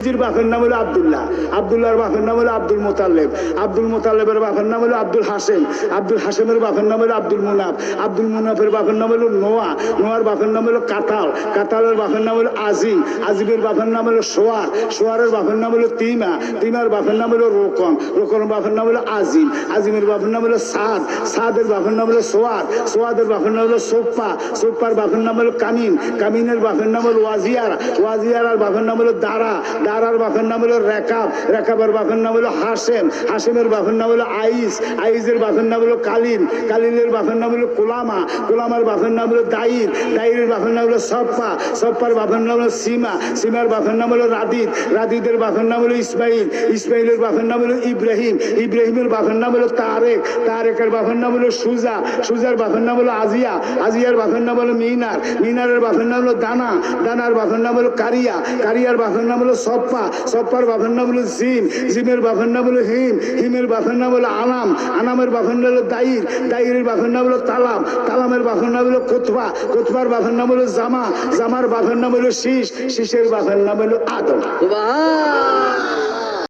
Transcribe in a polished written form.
বাপের নাম হলো আব্দুল্লাহ, আব্দুল্লাহর বাপের নাম হলো আব্দুল মোতালেব, আব্দুল মোতালেবের বাপের নাম হলো আব্দুল হাসেম, আব্দুল হাসেমের বাপের নাম হলো আব্দুল মুনাফ, আব্দুল মুনাফের বাপের নাম হলো নোয়া, নোয়ার বাপের নাম হলো কাতাল, কাতালের বাপের নাম হলো আজিম, আজিমের বাপের নাম হলো সোয়ার, সোয়ারের বাপের নাম হলো তিমা, তিমার বাপের নাম হলো রোকন, রোকনের বাপের নাম হলো আজিম, আজিমের বাপের নাম হলো সাদ, সাদের বাপের নাম হলো সোয়াদ, সোয়াদের বাপের নাম হলো সোপ্পা, সোপ্পার বাপের নাম হলো কামিন, কামিনের বাপের নাম হলো ওয়াজিয়ার, ওয়াজিয়ার বাপের নাম হলো দারা, দারার বাপের নাম হলো রেকাব, রেকাবের বাপের নাম হলো হাসেম, হাসেমের বাপের নাম হলো আইস, আইসের বাপের নাম হলো কালিন, কালিনের বাপের নাম হলো কোলামা, কোলামার বাপের নাম হলো দাইর, দাইরের বাপের নাম হলো সপ্পা, সপ্পার বাপের নাম হলো সীমা, সীমার বাপের নাম হলো রাদিদ, রাদিদের বাপের নাম হলো ইসমাইল, ইসমাইলের বাপের নাম হলো ইব্রাহিম, ইব্রাহিমের বাপের নাম হলো তারেক, তারেকের বাপের নাম হলো সুজা, সুজার বাপের নাম হলো আজিয়া, আজিয়ার বাপের নাম হলো মিনার, মিনারের বাপের নাম হলো দানা, দানার বাপের নাম হলো কারিয়া, কারিয়ার বাপের নাম হলো সপ্পা, সপ্পার বাপের নাম হলো জিম, জিমের বাপের নাম হলো হিম, হিমের বাপের নাম হলো আনাম, আনামের বাপের নাম হলো দাইর, দাইরের বাপের নাম হলো তালাম, তালামের বাপের নাম হলো কোতবা, কোতবার বাপের নাম হলো জামা, জামার বাপের নাম হলো শীষ, শীষের বাপের নাম হলো আদম।